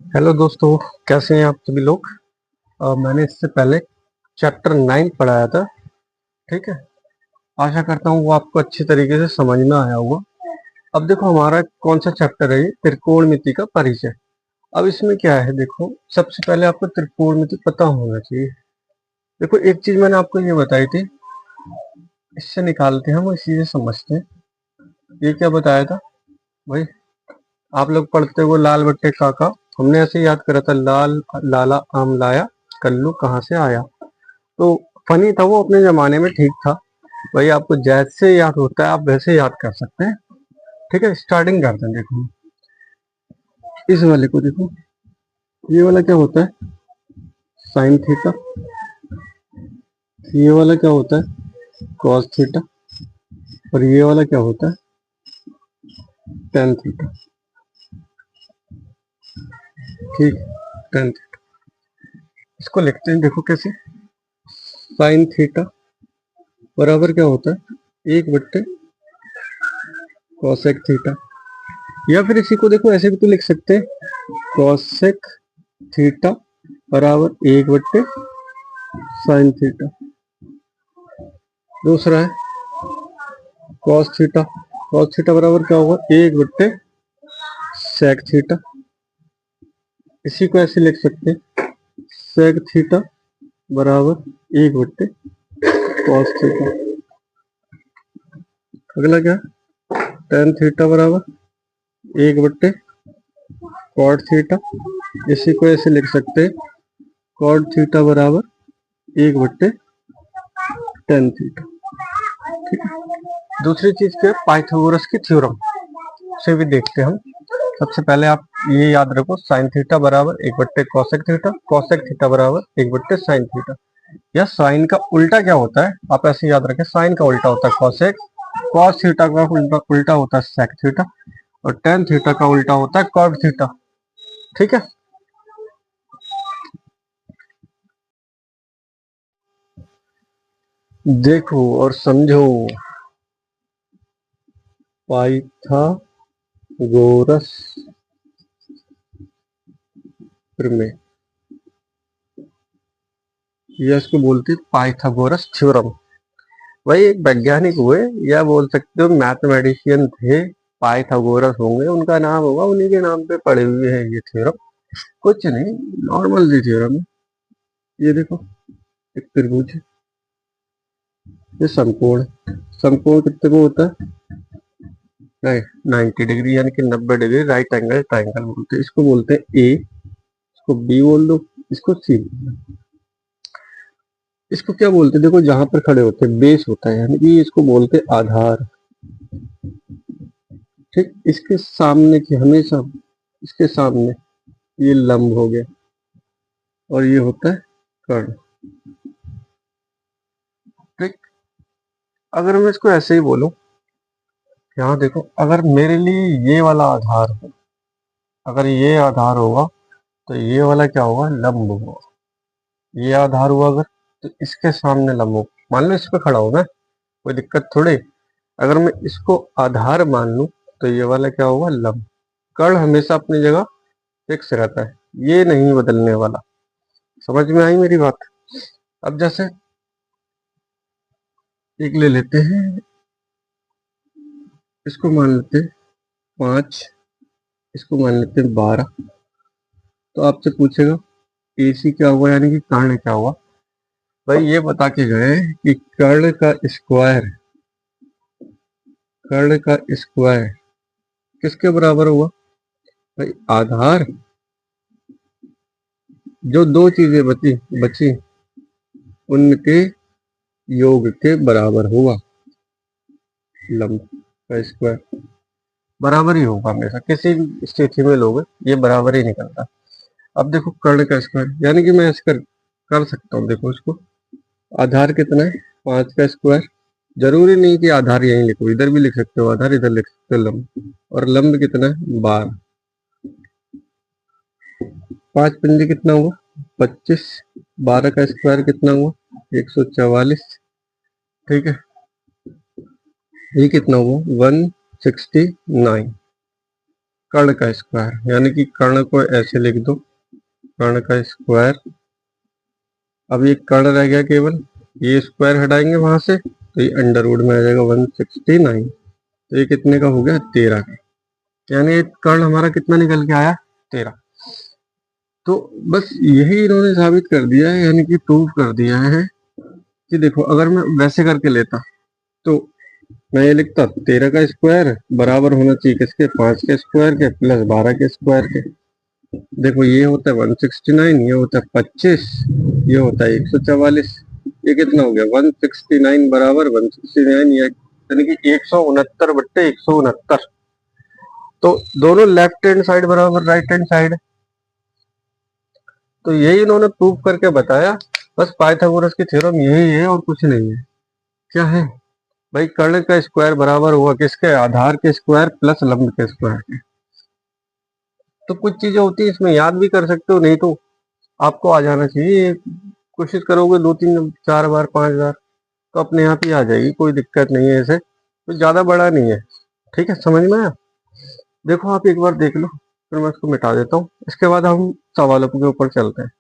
Hello दोस्तों, कैसे हैं आप सभी लोग। मैंने इससे पहले चैप्टर 9 पढ़ाया था। ठीक है। आशा करता हूँ वो आपको अच्छी तरीके से समझ में आया होगा। अब देखो हमारा कौन सा चैप्टर है, ये त्रिकोणमिति का परिचय। अब इसमें क्या है, देखो सबसे पहले आपको त्रिकोणमिति पता होना चाहिए। देखो एक चीज मैंने आपको ये बताई थी, इससे निकालते हैं हम, इसी से समझते हैं। ये क्या बताया था भाई, आप लोग पढ़ते हो लाल बट्टे काका। हमने ऐसे याद करा था, लाल लाला आम लाया, कल्लू कहाँ से आया। तो फनी था वो, अपने जमाने में ठीक था। भाई आपको जैसे याद होता है आप वैसे याद कर सकते हैं। ठीक है, स्टार्टिंग करते हैं। देखो इस वाले को देखो, ये वाला क्या होता है, साइन थीटा। ये वाला क्या होता है, कॉस थीटा। और ये वाला क्या होता है, टेन थीटा। ठीक, टेन थीटा। इसको लिखते हैं देखो कैसे, साइन थीटा बराबर क्या होता है, एक बट्टे कॉसेक थीटा। या फिर इसी को देखो ऐसे भी तो लिख सकते हैं, कॉसेक थीटा बराबर एक बट्टे साइन थीटा। दूसरा है कॉस थीटा। कॉस थीटा बराबर क्या होगा, एक बट्टे सेक थीटा। इसी को ऐसे लिख सकते हैं, सेक थीटा बराबर एक बट्टे कॉस थीटा। अगला क्या, टेन थीटा बराबर एक बट्टे कॉट थीटा। इसी को ऐसे लिख सकते हैं, कॉट थीटा बराबर एक बट्टे टेन थीटा। ठीक है। दूसरी चीज क्या है, पाइथागोरस की थ्योरम से भी देखते हैं हम। सबसे पहले आप ये याद रखो, साइन थीटा बराबर एक बट्टे कॉसेक थीटा, कॉसेक थीटा बराबर एक बट्टे साइन थीटा। या साइन का उल्टा क्या होता है, आप ऐसे याद रखें, साइन का उल्टा होता है कॉसेक, कॉस थीटा का उल्टा होता है सेक थीटा, और टेन थीटा का उल्टा होता है कॉट थीटा। ठीक है। देखो और समझो, पाइथागोरस प्रमेय, या इसको बोलते हैं पाइथागोरस थ्योरम। वही एक वैज्ञानिक हुए, या बोल सकते हो मैथमेटिशियन थे, पाइथागोरस होंगे उनका नाम होगा, उन्हीं के नाम पे पड़े हुए हैं ये थ्योरम। कुछ नहीं, नॉर्मल सी थ्योरम है। ये देखो, एक त्रिभुज है, ये समकोण है। समकोण कितने को होता है, नहीं 90 डिग्री, यानी कि 90 डिग्री राइट एंगल ट्राइंगल बोलते हैं। इसको बोलते हैं ए, इसको बी बोल दो, इसको सी बोल दो। इसको क्या बोलते हैं, देखो जहां पर खड़े होते हैं बेस होता है, यानी कि इसको बोलते हैं आधार। ठीक, इसके सामने की हमेशा, इसके सामने ये लंब हो गया, और ये होता है कर्ण। ठीक, अगर मैं इसको ऐसे ही बोलूं, यहाँ देखो, अगर मेरे लिए ये वाला आधार हो, अगर ये आधार होगा तो ये वाला क्या होगा, लंब होगा। ये आधार हुआ अगर, तो इसके सामने लंब हो। मान लो इस पे खड़ा हो मैं, कोई दिक्कत थोड़ी। अगर मैं इसको आधार मान लूं तो ये वाला क्या होगा, लंब। कर्ण हमेशा अपनी जगह फिक्स रहता है, ये नहीं बदलने वाला। समझ में आई मेरी बात। अब जैसे एक ले लेते हैं, इसको मान लेते हैं 5, इसको मान लेते हैं 12। तो आपसे पूछेगा एसी क्या हुआ, यानी कि कर्ण क्या हुआ। भाई ये बता के गए कि कर्ण का स्क्वायर किसके बराबर हुआ, भाई आधार, जो दो चीजें बची बची उनके योग के बराबर हुआ। लंब का स्क्वायर बराबर ही होगा हमेशा, किसी भी स्थिति में लोगे ये बराबर ही निकलता। अब देखो कर्ण का स्क्वायर, यानी कि मैं ऐसे कर सकता हूँ। देखो इसको, आधार कितना है, 5 का स्क्वायर। जरूरी नहीं कि आधार यहीं लिखो, इधर भी लिख सकते हो आधार, इधर लिख सकते हो लंब। और लंब कितना है, 12। 5 पंजे कितना हुआ, 25। 12 का स्क्वायर कितना हुआ, 144। ठीक है, ये कितना हुआ, 169। कर्ण का स्क्वायर, यानी कि कर्ण को ऐसे लिख दो, कर्ण का स्क्वायर। अब ये कर्ण रह गया केवल, ये स्क्वायर हटाएंगे वहां से तो ये अंडर रूट में आ जाएगा 169। तो ये कितने का हो गया, 13 का। यानी कर्ण हमारा कितना निकल के आया, 13। तो बस यही इन्होंने साबित कर दिया है, यानी कि प्रूव कर दिया है कि देखो अगर मैं वैसे करके लेता तो मैं ये लिखता 13 का स्क्वायर बराबर होना चाहिए किसके, 5 के स्क्वायर के प्लस 12 के स्क्वायर के। देखो ये होता है 169, ये होता है 25, ये होता है 144। ये कितना हो गया, 169 बराबर 169, यानी कि 169/169। तो दोनों लेफ्ट हैंड साइड बराबर राइट हैंड साइड। तो यही इन्होंने प्रूव करके बताया। बस पाइथागोरस की थ्योरम यही है और कुछ नहीं है। क्या है भाई, कर्ण का स्क्वायर बराबर हुआ किसके, आधार के स्क्वायर प्लस लंब के स्क्वायर के। तो कुछ चीजें होती है इसमें याद भी कर सकते हो, नहीं तो आपको आ जाना चाहिए। कोशिश करोगे 2 3 4 बार 5 बार तो अपने आप ही आ जाएगी, कोई दिक्कत नहीं है। ऐसे तो ज्यादा बड़ा नहीं है, ठीक है, समझ में आया। देखो आप एक बार देख लो, फिर मैं इसको मिटा देता हूँ, इसके बाद हम सवालों के ऊपर चलते हैं।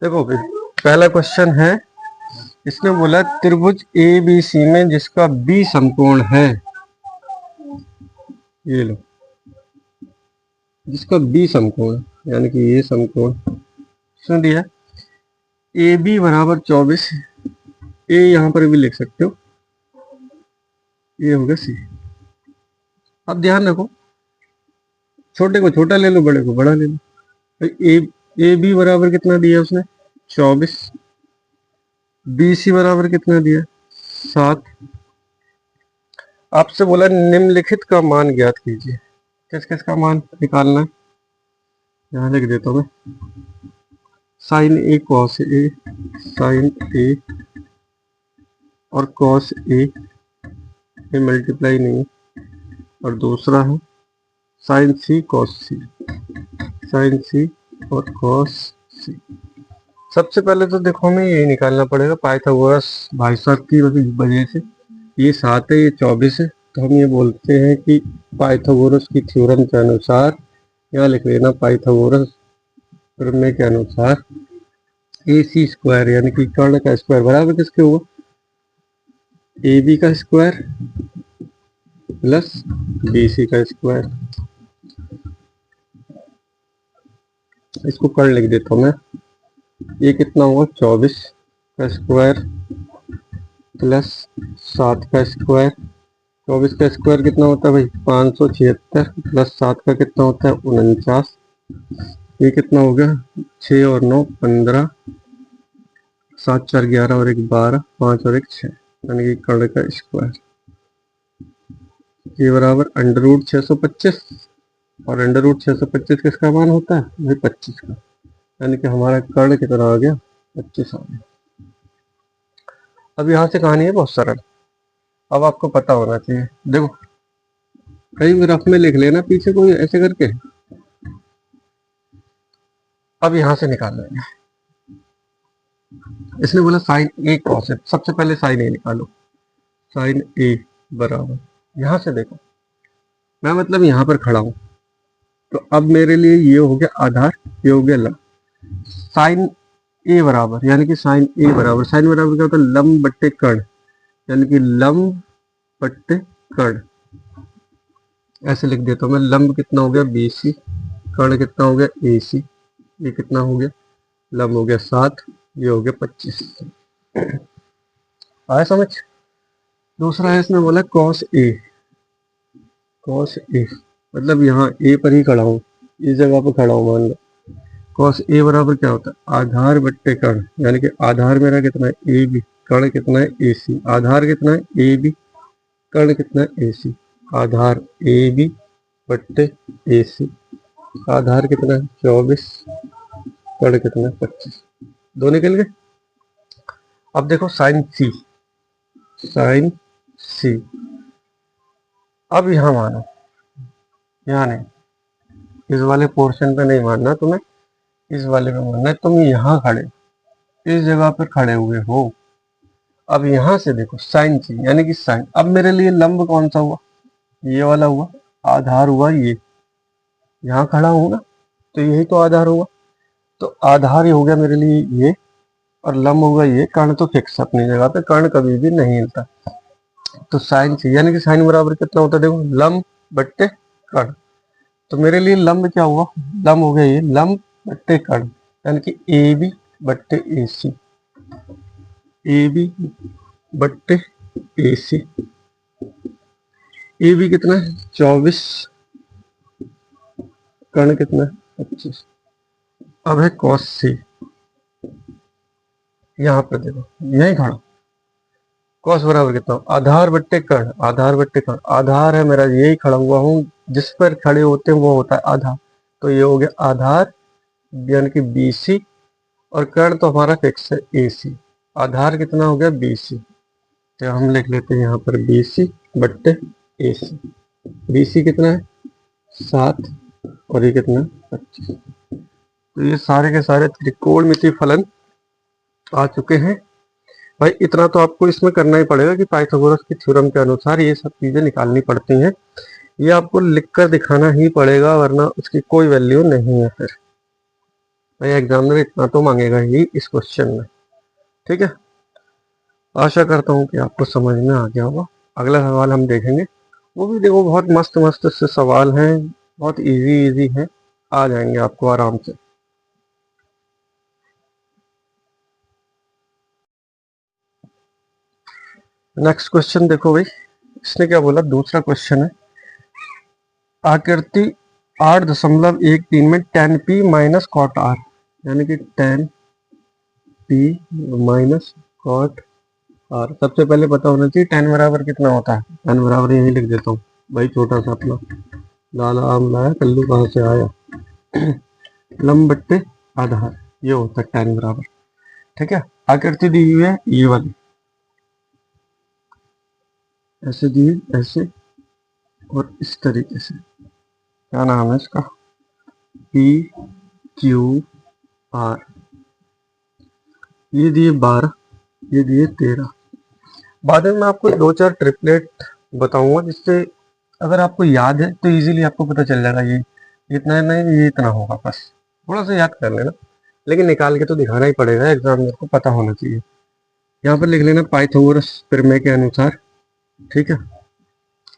देखो फिर पहला क्वेश्चन है, इसने बोला त्रिभुज ए बी सी में जिसका बी समकोण है, ये लो, जिसका बी समकोण यानी कि ये समकोण सुन दिया, ए बी बराबर 24, ए यहां पर भी लिख सकते हो, ये होगा सी। अब ध्यान रखो, छोटे को छोटा ले लो, बड़े को बड़ा ले लो। ए ए बी बराबर कितना दिया उसने, 24। बी सी बराबर कितना दिया, 7। आपसे बोला निम्नलिखित का मान ज्ञात कीजिए। किस किस का मान निकालना है, यहाँ लिख देता हूँ मैं, sign A cos A, sign ए और कॉस ए, ये मल्टीप्लाई नहीं है। और दूसरा है साइन सी कॉस सी, साइन सी और कॉस सी। सबसे पहले तो देखो हमें यही निकालना पड़ेगा, पाइथागोरस भाई साहब की वजह से। ये 7 है, ये 24 है, तो हम ये बोलते हैं कि पाइथागोरस की थ्योरम के अनुसार, यहाँ लिख लेना पाइथागोरस प्रमेय के अनुसार ए सी स्क्वायर यानी कि कर्ण का स्क्वायर बराबर किसके हुआ, ए बी का स्क्वायर प्लस बी सी का स्क्वायर। इसको कर्ण लिख देता हूँ मैं, ये कितना हुआ 24 का स्क्वायर प्लस 7 का स्क्वायर। 24 का स्क्वायर कितना होता है भाई, 576 प्लस 7 का कितना होता है 49। ये कितना हो गया, 6 और 9 15, 7 4 11 और 1 12, 5 और 1 6, यानी कि कर्ण का स्क्वायर। ये बराबर अंडर रूट 625, और अंडर रूट 625 किसका मान होता है भाई, 25 का। यानी कि हमारा कर्ण कितना आ गया, 25 आ गया। अब यहाँ से कहानी है बहुत सरल, अब आपको पता होना चाहिए। देखो कहीं रफ में लिख लेना पीछे कोई ऐसे करके। अब यहाँ से निकाल लेंगे, इसने बोला साइन ए कॉस ए, सबसे पहले साइन ए निकालो। साइन ए बराबर, यहाँ से देखो मैं मतलब यहाँ पर खड़ा हूँ, तो अब मेरे लिए ये हो गया आधार, ये हो गया लंब। साइन ए बराबर यानी कि साइन ए बराबर, साइन बराबर क्या होता है, लंब बट्टे कर्ण, यानी कि लंब बट्टे कर्ण। ऐसे लिख देता हूँ मैं, लंब कितना हो गया बी सी, कर्ण कितना हो गया ए सी, ये कितना हो गया, लंब हो गया 7, ये हो गया 25। आया समझ। दूसरा है, इसमें बोला कॉस ए, कॉस ए मतलब यहाँ ए पर ही खड़ा हूँ, इस जगह पर खड़ा हूँ मान लो। कॉस ए बराबर क्या होता है, आधार बट्टे कर्ण, यानी कि आधार मेरा कितना है ए बी, कर्ण कितना है ए सी। आधार कितना है ए बी, कर्ण कितना है ए सी। आधार ए बी बट्टे ए सी, आधार कितना है 24, कर्ण कितना है 25, दो निकल गए। अब देखो साइन सी, साइन सी, अब यहाँ मानो, यहाँ नहीं, इस वाले पोर्शन पे नहीं मानना तुम्हें, इस वाले पे मानना है। तुम यहाँ खड़े, इस जगह पर खड़े हुए हो, अब यहाँ से देखो साइन चाहिए, यानी कि साइन। अब मेरे लिए लंब कौन सा हुआ, ये वाला हुआ। आधार हुआ ये, यहाँ खड़ा हूं ना, तो यही तो आधार हुआ। तो आधार ही हो गया मेरे लिए ये, और लंब होगा ये। कर्ण तो फिक्स अपनी जगह पे, कर्ण कभी भी नहीं हिलता। तो साइन चाहिए, यानी कि साइन बराबर कितना होता है, देखो लंब बट्टे कर्ण। तो मेरे लिए लंब क्या हुआ, लंब हो गया ये, लंब बट्टे कर्ण, यानी कि ए बी बट्टे ए सी, ए बी बट्टे ए सी। ए बी कितना है 24, कर्ण कितना है 25। अब है कॉस सी, यहाँ पर देखो यही खड़ा, कॉस बराबर कितना, आधार बट्टे कर्ण, आधार बट्टे कर्ण। आधार है मेरा, यही खड़ा हुआ हूँ, जिस पर खड़े होते हैं वो होता है आधार। तो ये हो गया आधार, यानी कि बी सी, और कर्ण तो हमारा फिक्स है ए सी। आधार कितना हो गया बी सी, तो हम लिख लेते हैं यहाँ पर बी सी बट्टे ए सी। बी सी कितना है 7, और ये कितना है 25। तो ये सारे के सारे त्रिकोणमितीय फलन आ चुके हैं। भाई इतना तो आपको इसमें करना ही पड़ेगा कि पाइथागोरस की थ्योरम के अनुसार ये सब चीजें निकालनी पड़ती हैं। ये आपको लिखकर दिखाना ही पड़ेगा, वरना उसकी कोई वैल्यू नहीं है फिर। भाई एग्जामिनर इतना तो मांगेगा ही इस क्वेश्चन में। ठीक है, आशा करता हूँ कि आपको समझ में आ गया होगा। अगला सवाल हम देखेंगे, वो भी देखो बहुत मस्त मस्त से सवाल हैं, बहुत इजी इजी हैं, आ जाएंगे आपको आराम से। नेक्स्ट क्वेश्चन देखो भाई, इसने क्या बोला, दूसरा क्वेश्चन है, आकृति 8.13 में tan p minus cot r, यानी कि tan p minus cot r। सबसे पहले पता होना चाहिए tan बराबर कितना होता है। tan बराबर यही लिख देता हूँ भाई, छोटा सा अपना लाला आम लाया कल्लू कहाँ से आया लंब बट्टे आधार, ये होता है tan बराबर। ठीक है, आकृति दी हुई है ये वाली, ऐसे दी, ऐसे और इस तरीके से, क्या नाम है इसका, पी क्यू आर। ये दिए 12, ये दिए 13। बाद में मैं आपको 2-4 ट्रिपलेट बताऊंगा, जिससे अगर आपको याद है तो इजीली आपको पता चल जाएगा ये इतना नहीं, ये इतना होगा, बस थोड़ा सा याद कर लेना। लेकिन निकाल के तो दिखाना ही पड़ेगा, एग्जामिनर को पता होना चाहिए। यहाँ पर लिख लेना पाइथागोरस प्रमेय के अनुसार। ठीक है,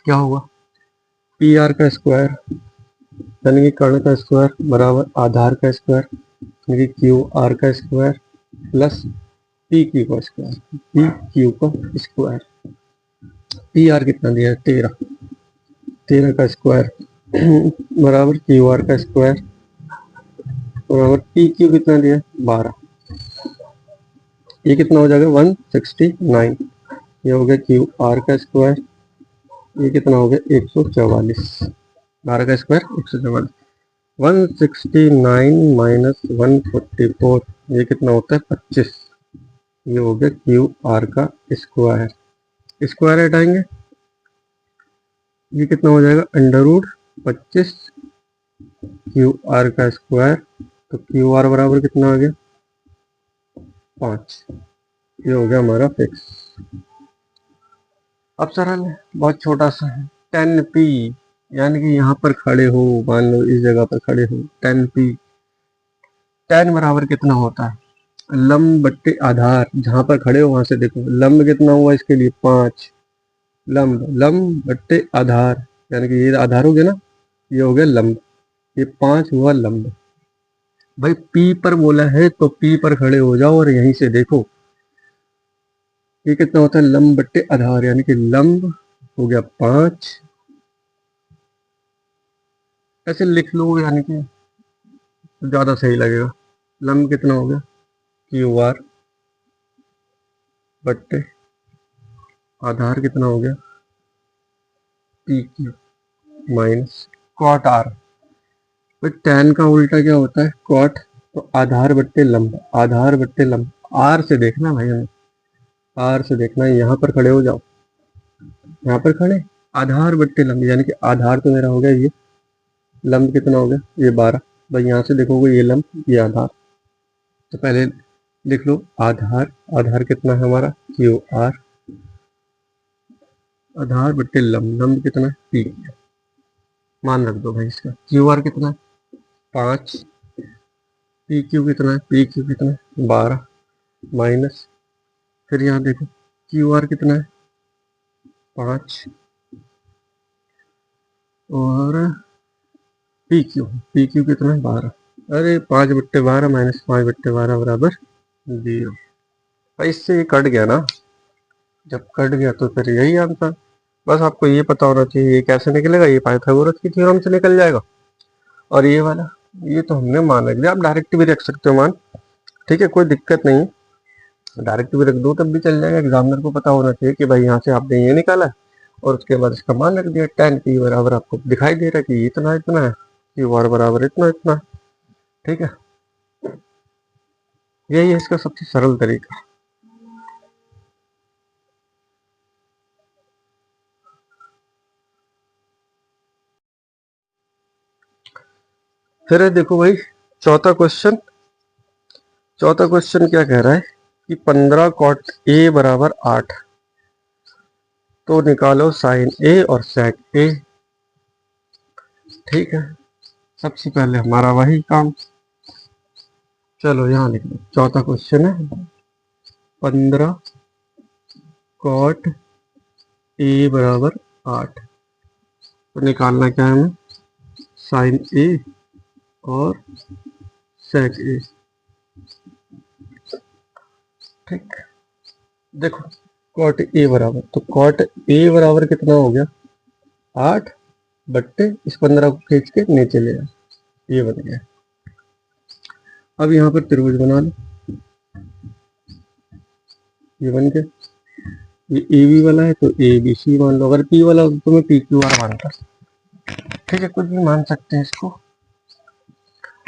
क्या होगा, पी आर का स्क्वायर यानी कि कर्ण का स्क्वायर बराबर आधार का स्क्वायर यानी कि क्यू आर का स्क्वायर प्लस पी क्यू का स्क्वायर, पी क्यू का स्क्वायर। पी आर कितना दिया है 13, 13 का स्क्वायर बराबर क्यू आर का स्क्वायर बराबर पी क्यू कितना दिया है 12। ये कितना हो जाएगा 169। ये हो गया क्यू आर का स्क्वायर, ये कितना हो गया 144, 12 का स्क्वायर 144। 169 माइनस 144, ये कितना होता है 25। ये हो गया क्यू आर का स्क्वायर, स्क्वायर हटाएंगे ये कितना हो जाएगा अंडर रूट 25 क्यू आर का स्क्वायर। तो क्यू आर बराबर कितना आ गया 5। ये हो गया हमारा फिक्स। अब सरल है, बहुत छोटा सा है, 10p, यानी कि यहाँ पर खड़े हो, मान लो इस जगह पर खड़े हो, 10p, tan बराबर कितना होता है लंब बट्टे आधार, जहां पर खड़े हो वहां से देखो लंब कितना हुआ इसके लिए 5, लंब लंब बट्टे आधार, यानी कि ये आधार हो गया ना, ये हो गया लंब, ये 5 हुआ लंब। भाई P पर बोला है तो P पर खड़े हो जाओ और यहीं से देखो ये कितना होता है लंब बट्टे आधार, यानी कि लंब हो गया 5, ऐसे लिख लो यानी कि ज्यादा सही लगेगा। लंब कितना हो गया क्यू आर बट्टे आधार कितना हो गया P Q minus cot R. तो tan का उल्टा क्या होता है कॉट, तो आधार बट्टे लंब, आधार बट्टे लंब। आर से देखना भाई हमें, आर से देखना, यहाँ पर खड़े हो जाओ, यहाँ पर खड़े, आधार बट्टे लंब, यानी कि आधार तो मेरा हो गया ये, लंब कितना हो गया ये 12। भाई यहाँ से देखोगे ये लंब ये आधार, तो पहले देख लो आधार, आधार कितना है हमारा क्यू आर, आधार बट्टे लंब, लंब कितना पी, मान रख दो भाई इसका। क्यू आर कितना 5, पी क्यू कितना है, पी क्यू कितना है 12, माइनस, फिर यहाँ देखो क्यू आर कितना है 5 और पी क्यू कितना है 12, अरे 5/12 माइनस 5/12 बराबर 0। भाई इससे ये कट गया ना, जब कट गया तो फिर यही आंसर। बस आपको ये पता होना चाहिए ये कैसे निकलेगा, ये पाइथागोरस की थ्योरम से निकल जाएगा। और ये वाला, ये तो हमने मान रख दिया, आप डायरेक्ट भी रख सकते हो मान, ठीक है कोई दिक्कत नहीं है, डायरेक्ट भी रख दो तब भी चल जाएगा। एग्जामिनर को पता होना चाहिए कि भाई यहाँ से आपने ये निकाला और उसके बाद इसका मान रख दिया, tan p बराबर आपको दिखाई दे रहा है कि इतना इतना है, क्यू आर बराबर इतना इतना, ठीक है। यही है इसका सबसे सरल तरीका। फिर है देखो भाई चौथा क्वेश्चन, चौथा क्वेश्चन क्या कह रहा है कि 15 cot a बराबर 8, तो निकालो साइन a और sec a। ठीक है, सबसे पहले हमारा वही काम, चलो यहाँ लिख लो। चौथा क्वेश्चन है 15 cot a बराबर 8, तो निकालना क्या है हमें, साइन a और sec a। ठीक, देखो cot a बराबर, तो cot a बराबर कितना हो गया 8 बट्टे इस 15 को खींच के नीचे ले आए, ये बन गया। अब यहाँ पर त्रिभुज बना लो, ये बन गया। ये ए बी वाला है तो ए बी सी मान लो, अगर पी वाला हो तो मैं पी क्यू आर मानता, ठीक है कुछ भी मान सकते हैं इसको।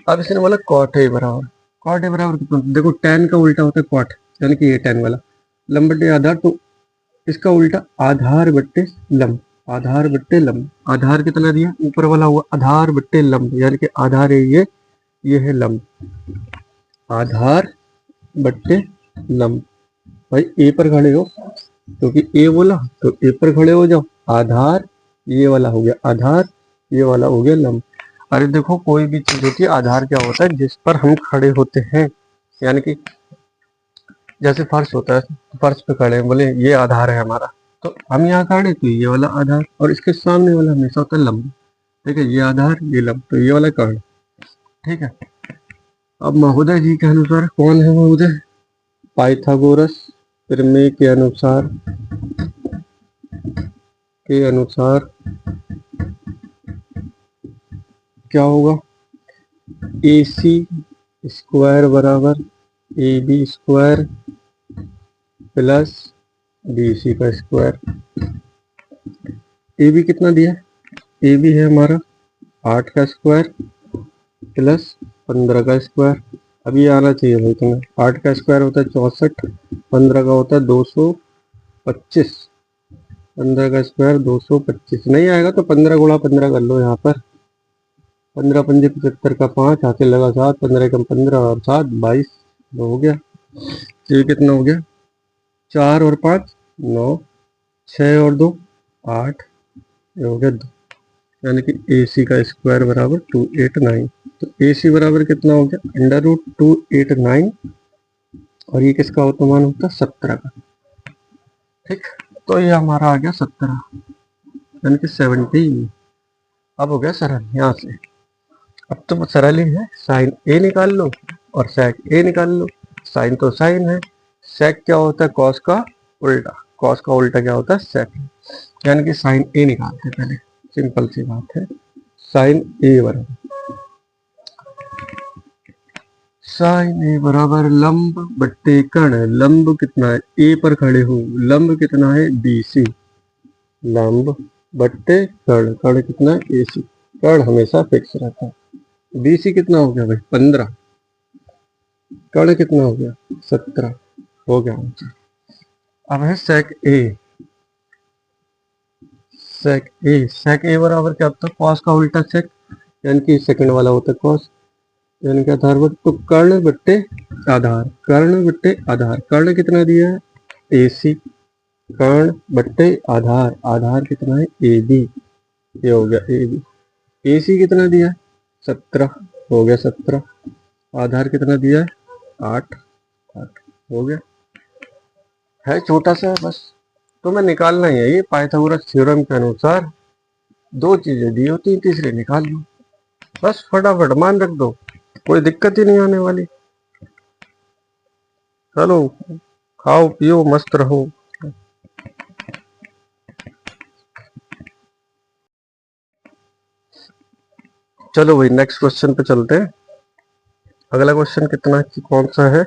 अब इसने बोला कॉट ए बराबर, कॉट ए बराबर कितना, देखो tan का उल्टा होता है कॉट, यानी कि ये tan वाला, लंब बट्टे आधार, तो इसका उल्टा आधार बट्टे लंब, आधार बट्टे लंब। आधार कितना दिया ऊपर वाला हुआ आधार बट्टे लंब, यानी कि आधार है ये है लंब, आधार बट्टे लंब। भाई ए पर खड़े हो क्योंकि ए बोला तो ए पर खड़े हो जाओ, आधार ये वाला हो गया आधार, ये वाला हो गया लंब। अरे देखो कोई भी चीज होती है, आधार क्या होता है जिस पर हम खड़े होते हैं, यानी कि जैसे फर्श होता है, फर्श पे खड़े हैं, बोले ये आधार है हमारा, तो हम यहाँ खड़े तो ये वाला आधार और इसके सामने वाला हमेशा होता है लंब, ठीक है ये आधार ये लंब, तो ये वाला कर्ण, ठीक है। अब महोदय जी के अनुसार कौन है महोदय, पाइथागोरस प्रमेय के अनुसार क्या होगा, ए सी स्क्वायर बराबर A B square plus B C का स्क्वायर। ए बी कितना दिया, ए बी है हमारा 8 का स्क्वायर प्लस 15 का स्क्वायर। अब ये आना चाहिए भाई तुम्हें, 8 का स्क्वायर होता है 64, 15 का होता है 225, 15 का स्क्वायर 225, नहीं आएगा तो 15 गुणा 15 कर लो यहाँ पर, 15 पंजे 75 का 5 हाथ लगा 7, 15 कम 15 और 7 22, हो गया। तो ये कितना हो गया, 4 और 5 9, 6 और 2 8, ये हो गया 2, यानी कि ए सी का स्क्वायर बराबर 289। तो ए सी बराबर कितना हो गया √289, और ये किसका होता मान होता 17 का, ठीक। तो ये हमारा आ गया 17, यानी कि 17। अब हो गया सरल यहाँ से, अब तो सरल ही है, साइन ए निकाल लो और सेक ए निकाल लो। साइन तो साइन है, सेक क्या होता है कॉस का उल्टा, कॉस का उल्टा क्या होता है सेक, यानी कि साइन ए निकालते पहले, सिंपल सी बात है। साइन ए बराबर, साइन ए बराबर लंब बट्टे कर्ण, लंब कितना है ए पर खड़े हो, लंब कितना है बी सी, लंब बट्टे कर्ण, कर्ण कितना है ए सी, कर्ण हमेशा फिक्स रहता है। बी सी कितना हो गया भाई 15, कर्ण कितना हो गया 17, हो गया आंसर। अब है सेक ए, सेक ए, सेक ए बराबर क्या होता है कॉस का उल्टा सेक, यानी कि सेकंड वाला होता है कॉस, यानी कि आधार बट, तो कर्ण बट्टे आधार, कर्ण बट्टे आधार, कर्ण कितना दिया है AC, कर्ण बट्टे आधार, आधार कितना है AB, ये हो गया AB, AC कितना दिया है 17, हो गया 17, आधार कितना दिया है 8, 8 हो गया, है छोटा सा बस। तो मैं निकालना ही है, ये पाइथागोरस थ्योरम के अनुसार दो चीजें दी होती हैं, तीसरी निकाल लो, बस फटाफट मान रख दो, कोई दिक्कत ही नहीं आने वाली। चलो खाओ पियो मस्त रहो। चलो भाई नेक्स्ट क्वेश्चन पे चलते हैं। अगला क्वेश्चन कितना कौन सा है,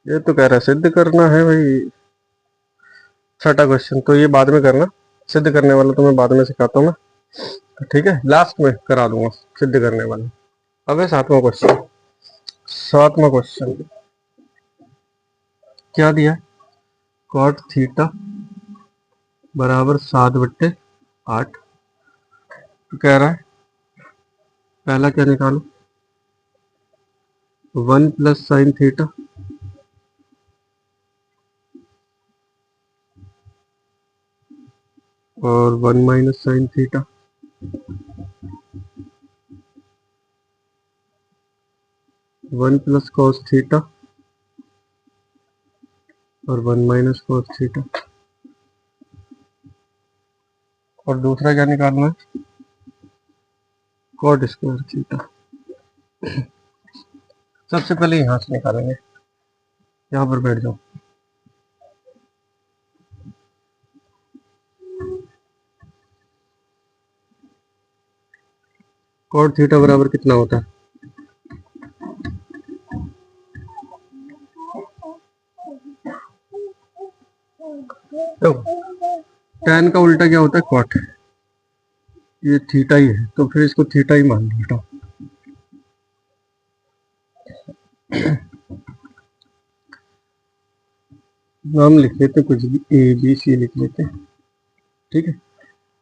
ये तो कह रहा है सिद्ध करना है भाई। छठा क्वेश्चन तो ये बाद में करना, सिद्ध करने वाला तो मैं बाद में सिखाता हूँ मैं, ठीक है लास्ट में करा दूंगा सिद्ध करने वाला। अब है सातवां क्वेश्चन, सातवां क्वेश्चन क्या दिया, कॉट थीटा बराबर 7/8, तो कह रहा है पहला क्या निकालो, 1 प्लस साइन थीटा और 1 minus sine theta, 1 plus cos theta और 1 माइनस कॉस थीटा, और दूसरा क्या निकालना है, कॉट स्क्वायर थीटा। सबसे पहले यहां से निकालेंगे, यहां पर बैठ जाओ, कॉट थीटा बराबर कितना होता है, तो tan का उल्टा क्या होता है कॉट, ये थीटा ही है तो फिर इसको थीटा ही मान लो, नाम लिख लेते कुछ भी, ABC लिख लेते, ठीक है।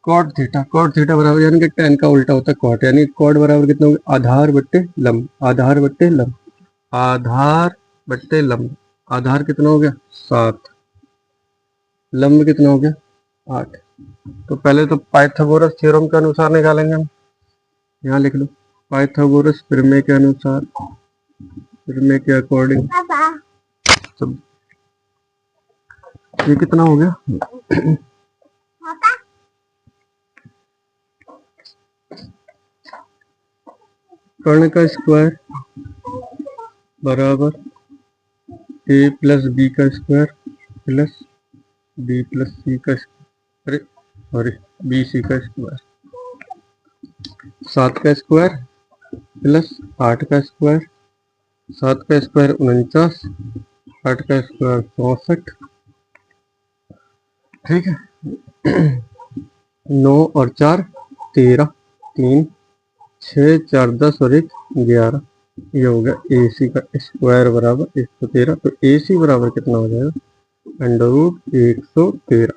कॉट थीटा, कॉट थीटा बराबर यानी कि tan का उल्टा होता है कॉट, यानी कॉट बराबर कितना होगा, आधार बट्टे लंब, आधार बट्टे लंब, आधार बट्टे लंब, आधार कितना हो गया 7, लंब कितना हो गया 8। तो पहले तो पाइथागोरस थ्योरम के अनुसार निकालेंगे हम, यहाँ लिख लो पाइथागोरस प्रमेय के अनुसार, प्रमेय के अकॉर्डिंग, सब ये कितना हो गया कर्ण का स्क्वायर बराबर A प्लस बी का स्क्वायर प्लस बी प्लस सी का स्क्वायर, सॉरी BC का स्क्वायर, 7 का स्क्वायर प्लस 8 का स्क्वायर, 7 का स्क्वायर 49, 8 का स्क्वायर 64, ठीक है। 9 और 4 13, 3 6 4 10 और 1 11, ये हो गया AC का स्क्वायर बराबर 113। तो AC बराबर कितना हो जाएगा अंडर रूट 113,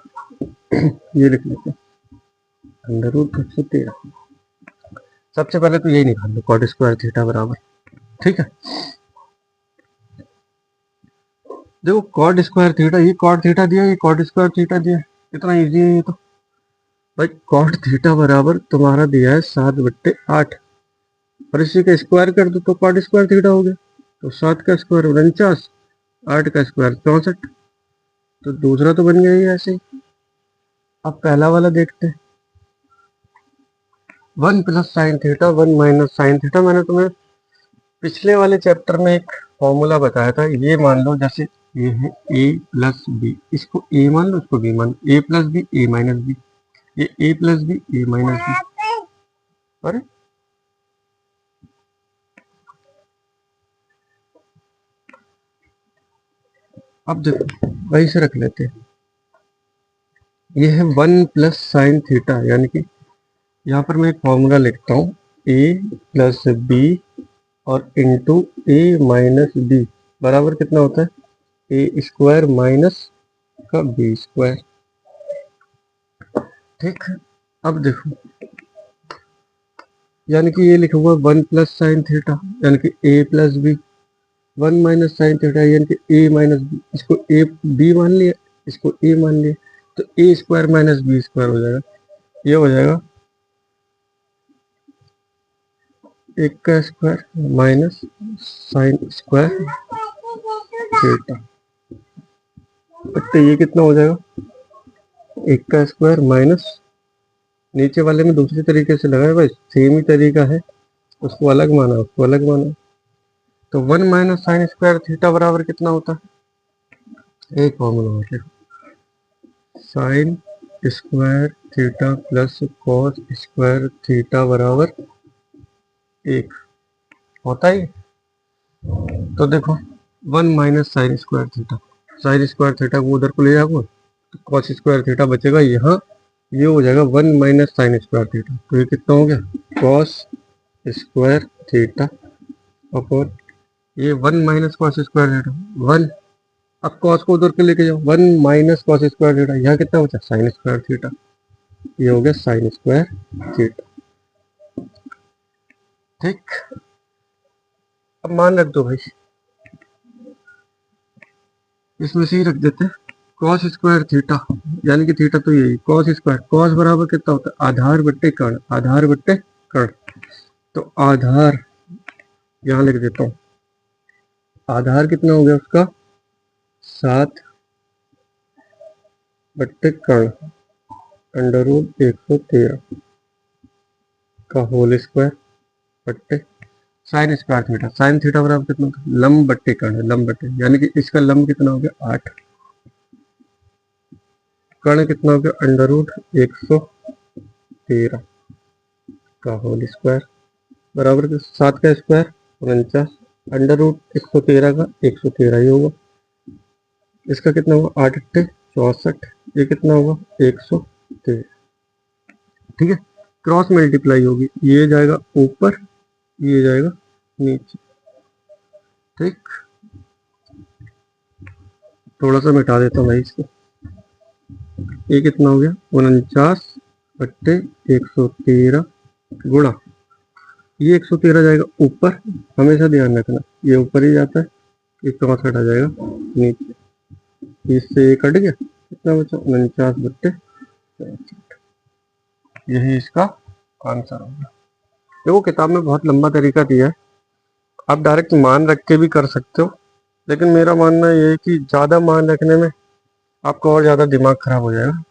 ये लिख लेते हैं अंडर रूट 113। सबसे पहले तो यही निकाल लो कॉट स्क्वायर थीटा बराबर, ठीक है। देखो कॉट स्क्वायर थीटा, ये कॉट थीटा दिया, ये कॉट स्क्वायर थीटा दिया, कितना इजी है ये तो भाई। कॉट थीटा बराबर तुम्हारा दिया है 7/8 और इसी का स्क्वायर कर दो तो कॉट स्क्वायर थीटा हो गया। तो 7 का स्क्वायर 49, 8 का स्क्वायर 64, तो दूसरा तो बन गया ही ऐसे ही। अब पहला वाला देखते हैं, 1 plus sine theta 1 minus sine theta, मैंने तुम्हें पिछले वाले चैप्टर में एक फॉर्मूला बताया था, ये मान लो जैसे ये है A प्लस बी, इसको A मान लो इसको B मान लो, A plus B A minus B, ये A plus B A minus B, अरे अब देखो वही से रख लेते हैं, ये है 1 प्लस साइन थीटा, यानी कि यहाँ पर मैं एक फॉर्मूला लिखता हूँ A प्लस बी और इंटू A माइनस बी बराबर कितना होता है A स्क्वायर माइनस का B स्क्वायर, ठीक। अब देखो, यानी कि ये लिखा हुआ 1 प्लस साइन थीटा, यानी कि A plus B, 1 minus sine theta यानी कि ए माइनस बी, इसको ए बी मान लिया, इसको ए मान लिया, तो ए स्क्वायर माइनस बी स्क्वायर हो जाएगा। ये हो जाएगा एक का square minus sine square theta, तो ये कितना हो जाएगा, एक का स्क्वायर माइनस, नीचे वाले में दूसरी तरीके से लगाए भाई, सेम ही तरीका है, उसको अलग माना, उसको अलग माना। तो 1 माइनस साइन स्क्वायर थीटा बराबर कितना होता है, एक फॉर्मूला होता है, sine square theta plus cos square theta बराबर एक होता है। तो देखो 1 minus sine square theta, sine square theta को उधर को ले जाओ तो कॉस स्क्वायर थीटा बचेगा यहाँ, ये हो जाएगा 1 माइनस साइन स्क्वायर थीटा, तो ये कितना हो गया, कॉस स्क्वायर थीटा अपॉन ये 1 माइनस कॉस स्क्वायर थीटा 1, अब कॉस को उधर के लेके जाओ, 1 माइनस कॉस स्क्वायर थीटा, यहाँ कितना बचा, साइन स्क्वायर थीटा, ये हो गया साइन स्क्वायर थीटा। ठीक, अब मान रख दो भाई, इसमें से ही रख देते हैं, कॉस स्क्वायर थीटा यानी कि थीटा तो यही, कॉस स्क्वायर, कॉस बराबर कितना होता है, आधार बट्टे कर्ण, आधार बट्टे कर्ण, तो आधार यहाँ लिख देता हूँ, आधार कितना हो गया उसका 7 बट्टे कर्ण अंडर रूट 113 का होल स्क्वायर बट्टे sine square theta, sine theta बराबर कितना होता है, लंब बट्टे कर्ण, लंब बट्टे यानी कि इसका लंब कितना हो गया 8, कर्ण कितना हो गया अंडर रूट 113 का होल स्क्वायर बराबर 7 का स्क्वायर 49, अंडर रूट 113 का 113 ही होगा, इसका कितना होगा 8 अट्ठे 64, ये कितना होगा 113। ठीक है, क्रॉस मल्टीप्लाई होगी, ये जाएगा ऊपर, ये जाएगा नीचे। ठीक, थोड़ा सा मिटा देता हूँ भाई इसको, ये कितना हो गया 49 बट्टे 113 गुणा, ये 113 जाएगा ऊपर, हमेशा ध्यान रखना ये ऊपर ही जाता है, ये 64 आ जाएगा नीचे, इससे ये कट गया, कितना बचा 49 बट्टे 64, यही इसका आंसर होगा। देखो किताब में बहुत लंबा तरीका दिया है, आप डायरेक्ट मान रख के भी कर सकते हो, लेकिन मेरा मानना ये है कि ज़्यादा मान रखने में आपका और ज़्यादा दिमाग खराब हो जाएगा।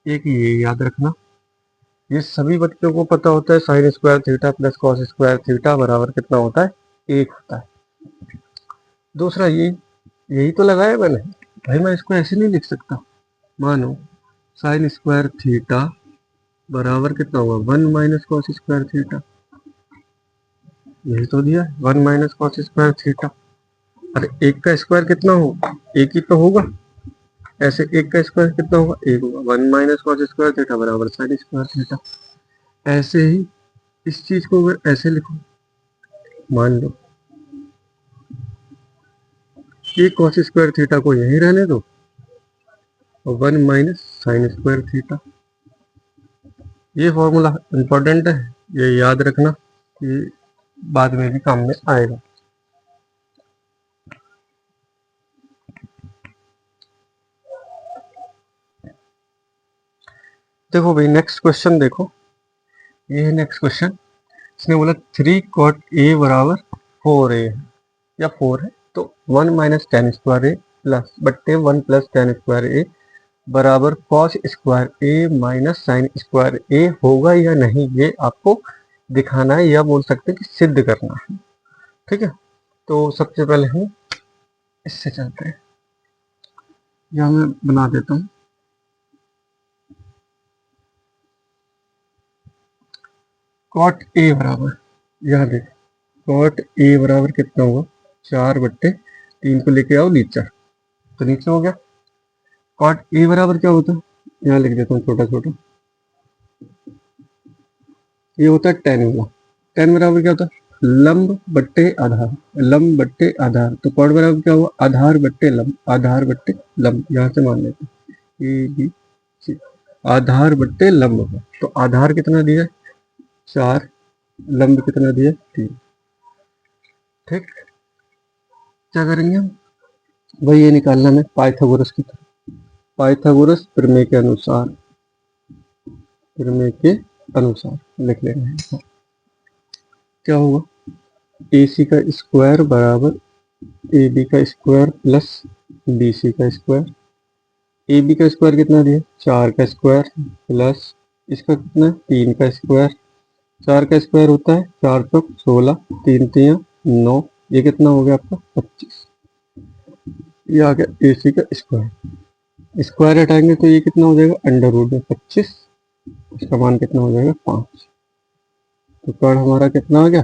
एक ये याद रखना, ये सभी बच्चों को पता होता है, sine square theta plus cos square theta बराबर कितना होता है, एक होता है। दूसरा यही तो लगाया मैंने भाई, मैं इसको ऐसे नहीं लिख सकता, मानो साइन स्क्वायर थीटा बराबर कितना होगा 1 माइनस कॉस स्क्वायर थीटा, यही तो दिया 1 माइनस कॉस स्क्वायर थीटा, अरे एक का स्क्वायर कितना होगा, एक ही तो होगा, ऐसे एक का स्क्वायर कितना होगा, एक होगा, 1 माइनस कॉस स्क्वायर थीटा बराबर साइन स्क्वायर थीटा। ऐसे ही इस चीज को अगर ऐसे लिखो, मान लो ये कॉस स्क्वायर थीटा को यहीं रहने दो और 1 माइनस साइन स्क्वायर थीटा, ये फॉर्मूला इंपॉर्टेंट है, ये याद रखना कि बाद में भी काम में आएगा। देखो भाई नेक्स्ट क्वेश्चन देखो, ये है नेक्स्ट क्वेश्चन, इसने बोला 3 कॉट ए बराबर 4 ए या 4 है, तो 1 माइनस टेन स्क्वायर ए प्लस बट्टे 1 प्लस टेन स्क्वायर ए बराबर कॉस स्क्वायर ए माइनस साइन स्क्वायर ए होगा या नहीं, ये आपको दिखाना है या बोल सकते हैं कि सिद्ध करना है। ठीक है, तो सबसे पहले हम इससे चलते हैं, यहाँ मैं बना देता हूँ, कॉट ए बराबर, यहाँ देख कॉट ए बराबर कितना होगा 4 बट्टे 3 को लेके आओ नीचे, तो नीचे हो गया, कॉट ए बराबर क्या होता है, यहाँ लिख देता हूँ छोटा छोटा, ये होता है टेन वाला, टेन बराबर क्या होता है लंब बट्टे आधार, लंब बट्टे आधार, तो कॉट बराबर क्या हुआ आधार बट्टे लंब, आधार बट्टे लंब, यहाँ से मान लेते हैं ए बी सी, आधार बट्टे लंब। तो आधार कितना दिया 4, लंब कितना दिया 3। ठीक, क्या करेंगे हम, वही ये निकालना है पाइथागोरस की तरह। पाइथागोरस प्रमेय के अनुसार, प्रमेय के अनुसार लिख लेना है। क्या होगा, ए सी का स्क्वायर बराबर ए बी का स्क्वायर प्लस बी सी का स्क्वायर। ए बी का स्क्वायर कितना दिया 4 का स्क्वायर प्लस इसका कितना 3 का स्क्वायर। 4 का स्क्वायर होता है 4 चौक 16, 3 3 9, ये कितना हो गया आपका 25। ये आ गया ए सी का स्क्वायर। स्क्वायर हटाएंगे तो ये कितना हो जाएगा अंडर रूट में 25, इसका मान कितना हो जाएगा 5। तो कर्ण हमारा कितना आ गया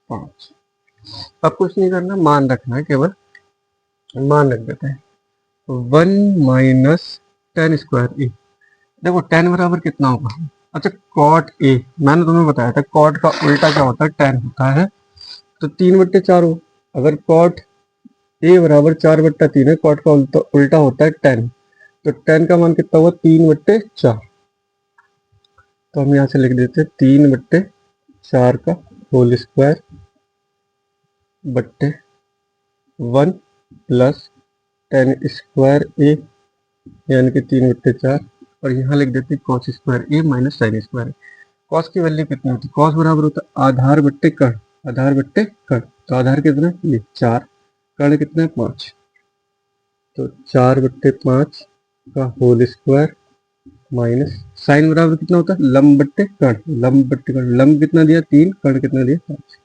5। अब कुछ नहीं करना, मान रखना है, केवल मान रख देते हैं। 1 माइनस टेन स्क्वायर ए। देखो टेन बराबर कितना होगा, अच्छा कॉट ए, मैंने तुम्हें बताया था कॉट का उल्टा क्या होता है टेन होता है। तो 3/4 हो, अगर कॉट ए बराबर 4/3 है, कॉट का उल्टा होता है टेन। तो टेन का मान कितना हुआ 3/4। तो हम यहाँ से लिख देते हैं 3/4 का होल स्क्वायर बट्टे 1 प्लस टेन स्क्वायर ए, यानी कि 3/4। और यहाँ लिख देते हैं कॉस स्क्वायर ए माइनस साइन स्क्वायर ए। कॉस की वैल्यू कितनी होती है, कॉस बराबर होता है आधार बट्टे कर्ण, आधार बट्टे कर्ण। तो आधार कितना है ये 4, कर्ण कितना है 5। तो 4/5 का होल स्क्वायर माइनस साइन बराबर कितना होता है लंब बट्टे कर्ण, लंब बट्टे कर्ण। लंब कितना दिया 3, कर्ण कितना दिया 5।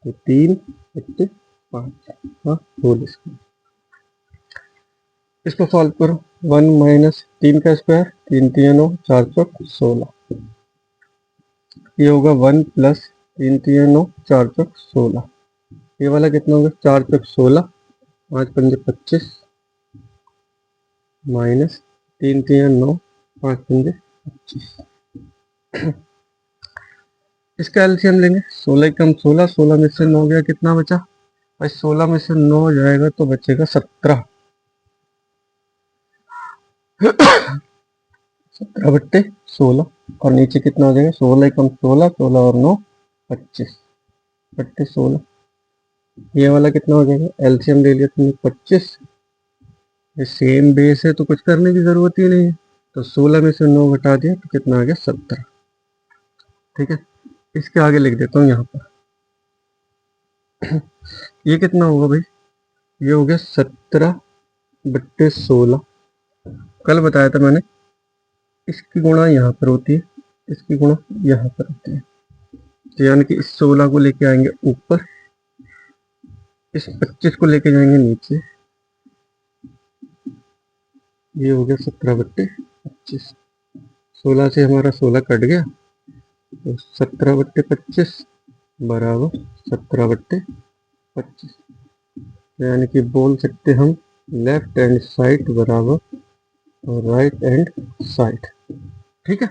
तो 3/5 का होल स्क्वायर। इसको सॉल्व करो, 1 माइनस 3 का स्क्वायर, 3 3 9, 4 चौक 16। ये होगा 1 प्लस 3 3 9, 4 चौक 16। ये वाला कितना होगा 4 चौक 16, 5 पंजे 25 माइनस 3 3 9, 5 पंजे 25। इसका एलसीएम लेंगे, 16 कम 16, 16 में से 9 गया कितना बचा भाई, 16 में से 9 जाएगा तो बचेगा 17। 17/16 और नीचे कितना हो जाएगा 16 कम 16, 16 और 9 25/16। ये वाला कितना हो जाएगा, एलसीएम ले लिया तुमने 25, ये सेम बेस है तो कुछ करने की जरूरत ही नहीं है। तो 16 में से 9 घटा दिया तो कितना आ गया 17। ठीक है, इसके आगे लिख देता हूँ यहाँ पर। ये कितना होगा भाई, ये हो गया 17/16। कल बताया था मैंने, इसकी गुणा यहाँ पर होती है, इसकी गुणा यहाँ पर होती है। तो यानी कि इस 16 को लेके आएंगे ऊपर, इस 25 को लेके जाएंगे नीचे। ये हो गया 17/25। 16 से हमारा 16 कट गया, तो 17/25 बराबर 17/25। यानी कि बोल सकते हम लेफ्ट हैंड साइड बराबर राइट हैंड साइड। ठीक है,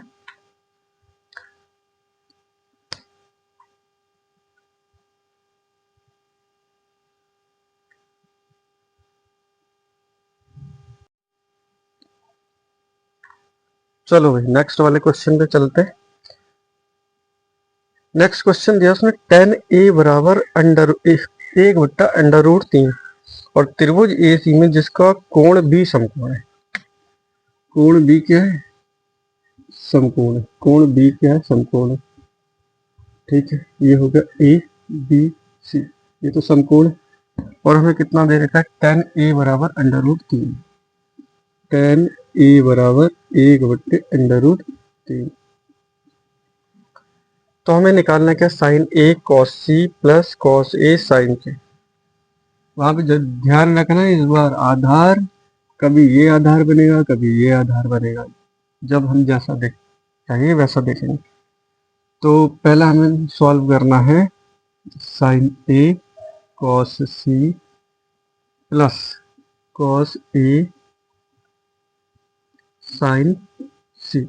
चलो भाई नेक्स्ट वाले क्वेश्चन पे चलते हैं। नेक्स्ट क्वेश्चन दिया उसने 10a बराबर अंडर 1/√3 और त्रिभुज AC में जिसका कोण B समकोण है। कोण B क्या है, समकोण है। कोण B क्या है, समकोण है। ठीक है, ये हो गया ABC, ये तो समकोण है। और हमें कितना दे रखा है 10a बराबर अंडर√3, 10a बराबर 1/√3। तो हमें निकालना क्या, sign A cos C plus cos A sign के। वहां पे ध्यान रखना इस बार आधार कभी ये आधार बनेगा कभी ये आधार बनेगा, जब हम जैसा देख चाहिए वैसा देखेंगे। तो पहला हमें सॉल्व करना है sign A cos C plus cos A sign सी।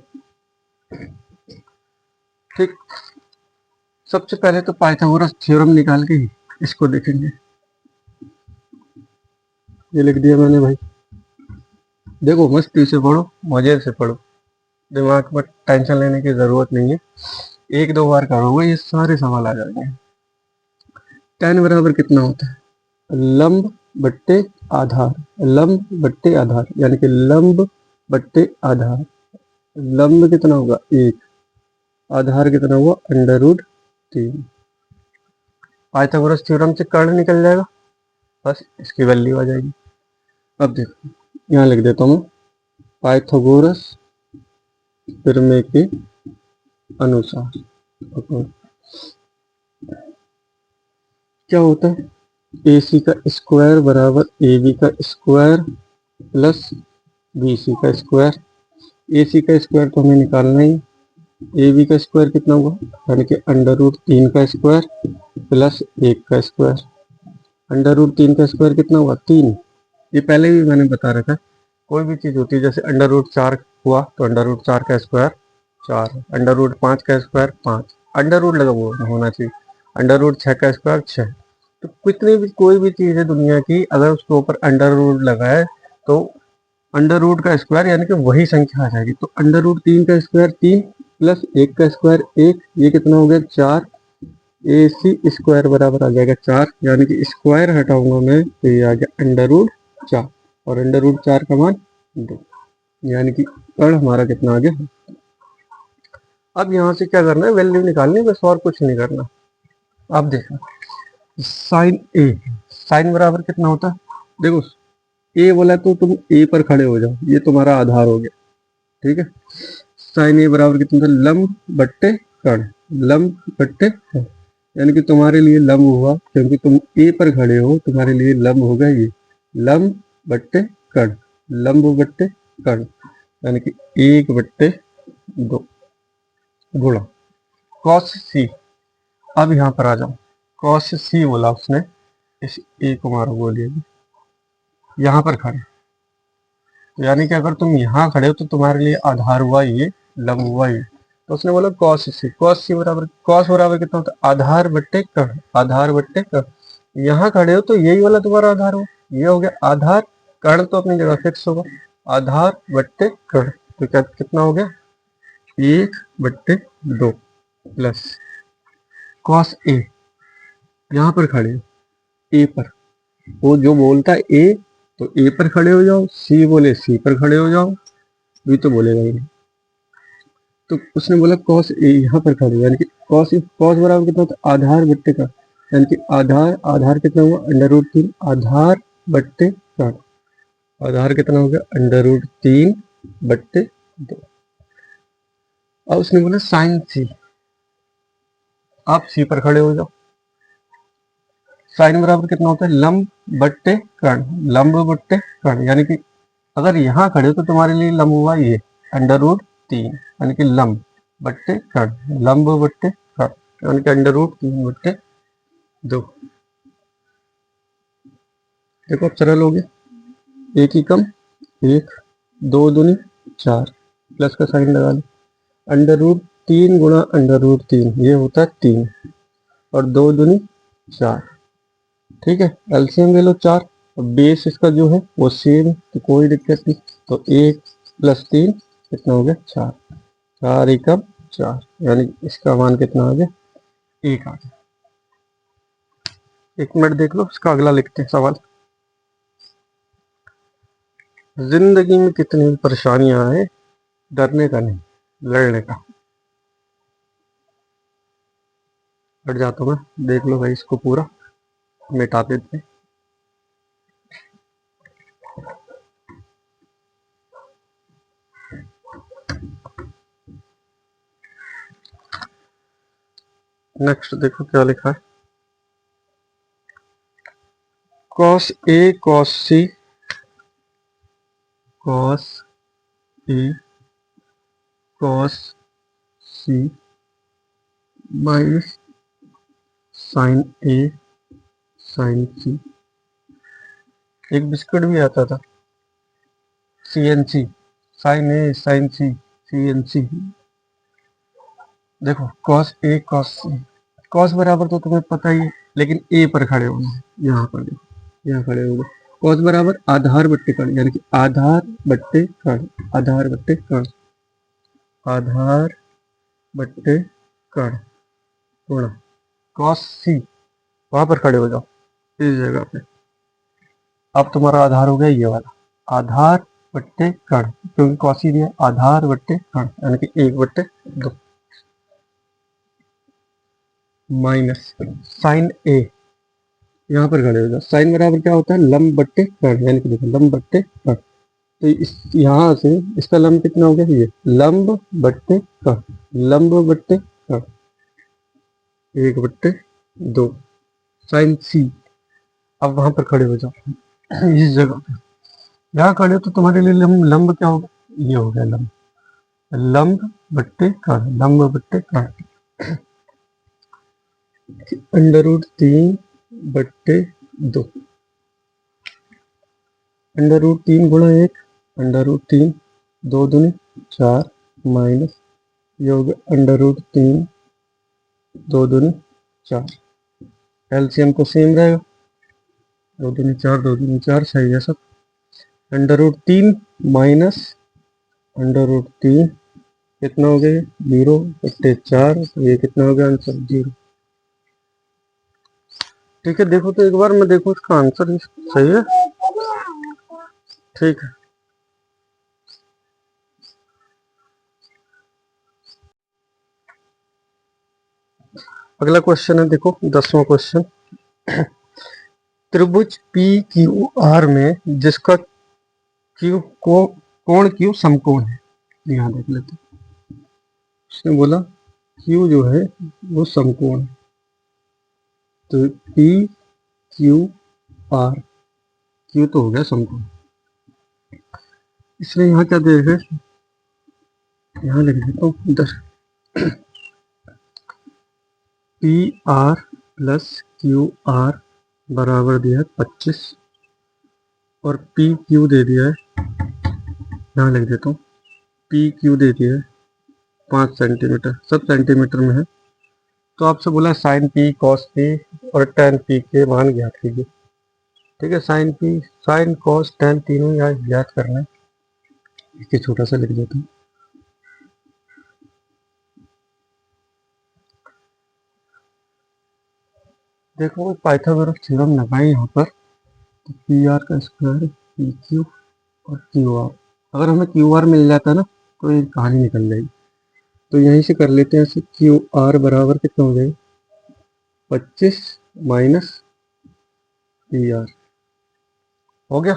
ठीक, सबसे पहले तो पाइथागोरस थ्योरम निकाल के ही इसको देखेंगे। ये लिख दिया मैंने भाई, देखो मस्ती से पढ़ो, मजे से पढ़ो, दिमाग पर टेंशन लेने की जरूरत नहीं है, एक दो बार करोगे ये सारे सवाल आ जाएंगे। tan बराबर कितना होता है, लंब बट्टे आधार, लंब बट्टे आधार, यानी कि लंब बट्टे आधार। लंब कितना होगा 1, आधार कितना हुआ √3। पाइथागोरस थ्योरम से कर्ण निकल जाएगा, बस इसकी वैल्यू आ जाएगी। अब देखो यहाँ लिख देता हूँ, पाइथागोरस प्रमेय के अनुसार क्या होता है, AC का स्क्वायर बराबर AB का स्क्वायर प्लस BC का स्क्वायर। AC का स्क्वायर तो हमें निकालना ही, AB का स्क्वायर कितना हुआ, यानी कि √3 का स्क्वायर प्लस 1 का स्क्वायर। √3 का स्क्वायर कितना हुआ 3, ये पहले भी मैंने बता रखा है। कोई भी चीज़ होती है जैसे √4 हुआ तो √4 का स्क्वायर 4, √5 का स्क्वायर 5, अंडर लगा होना चाहिए, √6 का स्क्वायर 6। तो कितनी भी कोई भी चीज़ है दुनिया की, अगर उसके ऊपर अंडर लगा है तो अंडर का स्क्वायर यानी कि वही संख्या आ जाएगी। तो √3 का स्क्वायर 3 प्लस 1 का स्क्वायर 1, ये कितना हो गया 4। AC स्क्वायर बराबर आ जाएगा 4, यानी कि स्क्वायर हटाऊंगा मैं तो ये आ गया √4, और √4 का मान 2, यानी कि कर्ण हमारा कितना आ गया। अब यहाँ से क्या करना है, वैल्यू निकालनी है, बस और कुछ नहीं करना। अब देखो साइन A, साइन बराबर कितना होता है, देखो A बोला तो तुम A पर खड़े हो जाओ, ये तुम्हारा आधार हो गया, ठीक है। साइन A बराबर कितना था, लंब बट्टे कर्ण, लंब बट्टे कर्ण, यानी कि तुम्हारे लिए लंब हुआ, क्योंकि तुम A पर खड़े हो, तुम्हारे लिए लंब होगा ये लंब बट्टे कर्ण, लंब बट्टे कर्ण, यानी कि 1/2 गुणा cos C। अब यहाँ पर आ जाओ, cos C बोला उसने, इस A को मारो बोलिए यहाँ पर खड़े, तो यानी कि अगर तुम यहाँ खड़े हो तो तुम्हारे लिए आधार हुआ ये, लंब हुआ ये। तो उसने बोला cos C बराबर, cos बराबर कितना होता है, आधार बट्टे कर्ण, आधार बट्टे कर्ण। यहाँ खड़े हो तो यही वाला तुम्हारा आधार हो, ये हो गया आधार, कर्ण तो अपनी जगह फिक्स होगा, आधार बट्टे कर्ण। तो क्या कितना हो गया 1/2 प्लस cos A, यहाँ पर खड़े हो A पर, वो जो बोलता है A तो A पर खड़े हो जाओ, C बोले C पर खड़े हो जाओ, भी तो बोलेगा ही नहीं। तो उसने बोला cos A यहाँ पर खड़े, यानी कि cos बराबर कितना होता है, आधार बट्टे का, यानी कि आधार कितना हुआ √3, आधार बट्टे का, आधार कितना हो गया √3/2। अब उसने बोला साइन C, आप C पर खड़े हो जाओ, साइन बराबर कितना होता है, लंब बट्टे कर्ण, लंब बट्टे कर्ण, यानी कि अगर यहाँ खड़े हो तो तुम्हारे लिए लंब हुआ ये √3, यानी कि लंब बट्टे कर्ण, लंब बट्टे कर्ण, यानी कि √3/2। देखो अब सरल हो गया, एक ही कम 1, 2 दूनी 4, प्लस का साइन लगा लो, √3 गुणा √3 ये होता है 3, और 2 दूनी 4, ठीक है। एलसीएम ले लो 4, बेस इसका जो है वो सेम, तो कोई दिक्कत नहीं। तो 1 + 3 कितना हो गया 4, 4 एकम 4, यानी इसका मान कितना आ गया 1 आ गया। 1 मिनट देख लो, इसका अगला लिखते हैं सवाल। जिंदगी में कितनी भी परेशानियां आए, डरने का नहीं, लड़ने का। हट जाता हूँ मैं, देख लो भाई इसको पूरा मिटा देते हैं। नेक्स्ट देखो क्या लिखा है, cos A cos C, cos A cos C minus sin A sin C। एक बिस्किट भी आता था CNC, sin A sin C CNC। देखो cos A cos C, cos बराबर तो तुम्हें पता ही है, लेकिन A पर खड़े होना है, यहाँ पर देखो यहाँ खड़े हो गए। cos बराबर आधार बट्टे कर्ण, यानी कि आधार बट्टे कर्ण, आधार बट्टे कर्ण। आधार बट्टे कर्ण गुणा कॉस सी, वहां पर खड़े हो जाओ इस जगह पे। अब तुम्हारा आधार हो गया ये वाला, आधार बट्टे कर्ण, क्योंकि कॉस सी दिया, आधार बट्टे कर्ण यानी कि 1/2 माइनस साइन ए, यहाँ पर खड़े हो जाओ। साइन बराबर क्या होता है, लंब बट्टे कर्ण, यानी कि देखो लंब बट्टे कर्ण। तो इस यहाँ से इसका लंब कितना हो गया, ये लंब बट्टे कर्ण, लंब बट्टे कर्ण 1/2 साइन सी। अब वहां पर खड़े हो जाओ इस जगह पे, यहाँ खड़े हो तो तुम्हारे लिए लंब लंब क्या होगा, ये हो गया लंब, लंब बट्टे कर्ण, लंब बट्टे कर्ण √3/2, √3 गुणा 1, √3 2 दूनी 4 माइनस योग √3 2 दूनी 4, एलसीएम तो सेम रहेगा, 2 दूनी 4 2 दूनी 4 सही है सब। √3 माइनस √3 कितना हो गया, 0/4, तो ये कितना हो गया आंसर 0। ठीक है, देखो तो एक बार मैं देखो इसका आंसर सही है। ठीक है, अगला क्वेश्चन है, देखो 10वां क्वेश्चन। त्रिभुज पी क्यू आर में जिसका क्यू को कोण क्यू समकोण है, यहाँ देख लेते हैं। उसने बोला क्यू जो है वो समकोण है, तो पी क्यू आर, क्यू तो हो गया समकोण, इसलिए यहाँ क्या देगा, यहाँ लिख देता हूँ इधर, P R plus Q are बराबर दिया है 25 और पी क्यू दे दिया है, यहाँ लिख देता हूँ, पी क्यू दे दिया है 5 सेंटीमीटर, सब सेंटीमीटर में है। तो आपसे बोला साइन पी कॉस पी और टेन पी के मान ज्ञात कीजिए। ठीक है, sine P sine cos tan तीनों यहाँ ज्ञात करना है, इसके छोटा सा लिख देता हूँ। देखो पाइथागोरस थ्योरम लगाए यहाँ पर, तो पी आर का स्क्वायर पी क्यू और क्यू आर, अगर हमें क्यू आर मिल जाता है ना तो ये कहानी निकल जाएगी। तो यहीं से कर लेते हैं, क्यू आर बराबर कितना हो जाएगा, 25 माइनस पी आर, हो गया,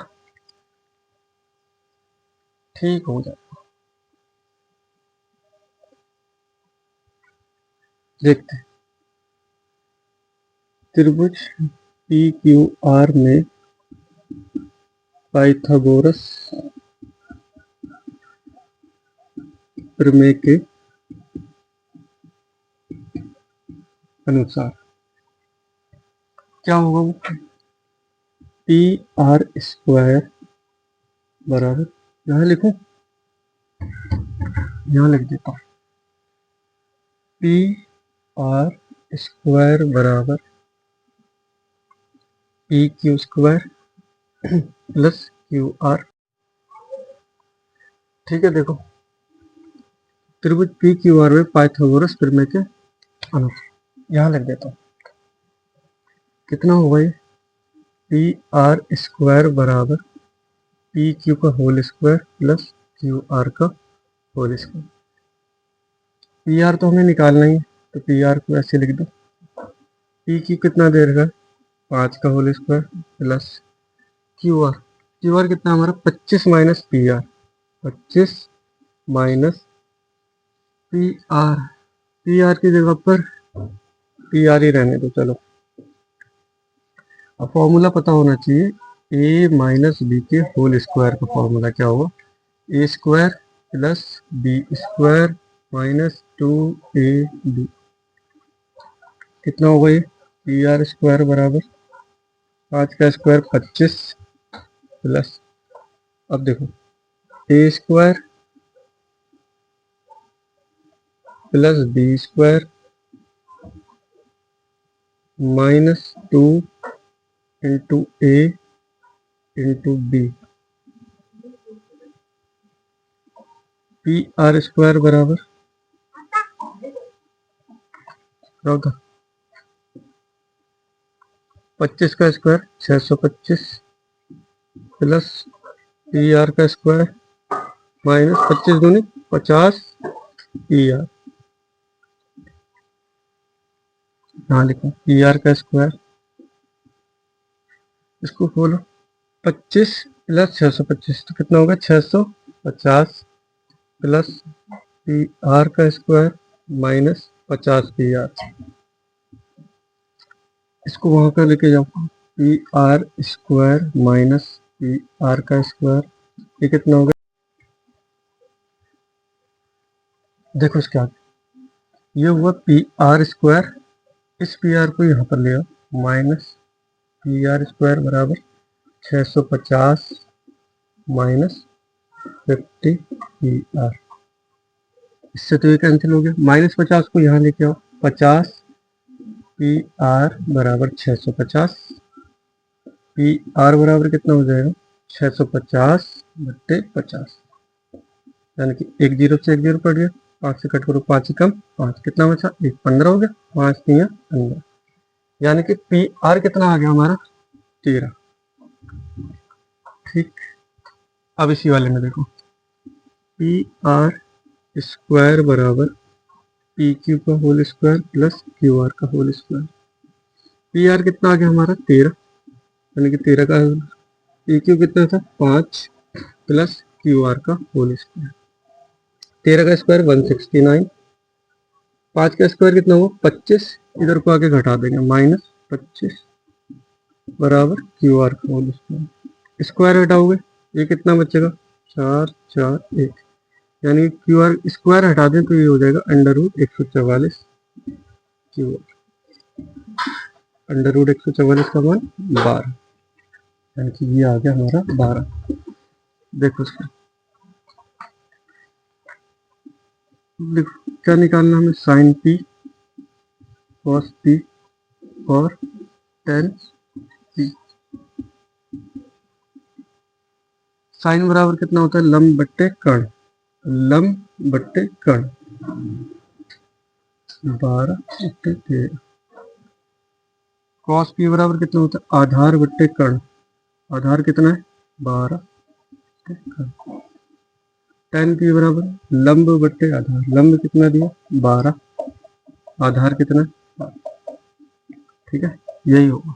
ठीक हो जाए। देखते हैं, त्रिभुज पी क्यू आर में पाइथागोरस प्रमेय के अनुसार क्या होगा, पी आर स्क्वायर बराबर, यहाँ लिखूं, यहाँ लिख देता हूँ, पी आर स्क्वायर बराबर P Q square plus Q are. ठीक है, देखो त्रिभुज पी क्यू आर में पाइथागोरस प्रमेय के अनुसार, यहाँ लिख देता हूँ, कितना होगा ये, पी आर स्क्वायर बराबर पी क्यू का whole square plus Q R का होल स्क्वायर। पी आर तो हमें निकालना ही है, तो पी आर को ऐसे लिख दो, पी क्यू कितना दे रखा है 5 का whole square plus Q R, Q R कितना हमारा 25 minus P R, 25 minus P R, P R की जगह पर पी आर ही रहने दो चलो। अब फॉर्मूला पता होना चाहिए, ए माइनस बी के होल स्क्वायर का फॉर्मूला क्या होगा, A square plus B square minus 2ab, कितना होगा ये, पी आर स्क्वायर बराबर 5 का स्क्वायर 25 प्लस, अब देखो A square plus B square minus 2 into A into B P R square बराबर होगा 25 का स्क्वायर 625 प्लस पी आर का स्क्वायर माइनस 25 दूनी 50 पी आर। यहाँ लिखो पी आर का स्क्वायर, इसको खोलो 25 प्लस 625 तो कितना होगा 650 प्लस पी आर का स्क्वायर माइनस 50 पी आर। इसको वहां पर लेके जाओ P R square minus P R का स्क्वायर, ये कितना होगा देखो इसके आगे ये हुआ पी आर स्क्वायर, इस पी आर को यहाँ पर ले आओ माइनस पी आर स्क्वायर बराबर 650 माइनस 50 पी आर। इससे तो ये कैंसिल हो गया, माइनस 50 को यहाँ लेके आओ 50 पी आर बराबर 650, पी आर बराबर कितना हो जाएगा 650 बट्टे 50, यानी कि एक जीरो से एक जीरो कट गया, 5 से कट करो 5 ही कम 5, कितना बचा 1, 15 हो गया, 5 3 15, यानी कि पी आर कितना आ गया हमारा 13। ठीक, अब इसी वाले में देखो पी आर स्क्वायर बराबर पी क्यू का whole square plus Q R का होल स्क्वायर। पी आर कितना आ गया हमारा 13, यानी कि 13 का पी क्यू कितना था 5 प्लस क्यू आर का होल स्क्वायर। 13 का स्क्वायर 169, 5 का स्क्वायर कितना हुआ 25, इधर को आके घटा देंगे माइनस 25 बराबर क्यू आर का होल स्क्वायर। स्क्वायर हटाओगे ये कितना बचेगा 4 4 1, यानी क्यू आर स्क्वायर हटा दें तो ये हो जाएगा under root 144 Q R, under root 144 का मान 12, यानी कि ये आ गया हमारा 12। देखो इसका क्या निकालना हमें साइन पी कॉस पी और टेन पी। साइन बराबर कितना होता है लंब बट्टे कर्ण, लंब बट्टे कर्ण 12 बट्टे 13। कॉस पी बराबर कितना होता है आधार बट्टे कर्ण, आधार कितना है 12 बट्टे कर्ण। टेन पी बराबर लंब बट्टे आधार, लंब कितना दिया 12, आधार कितना 12। ठीक है, यही होगा।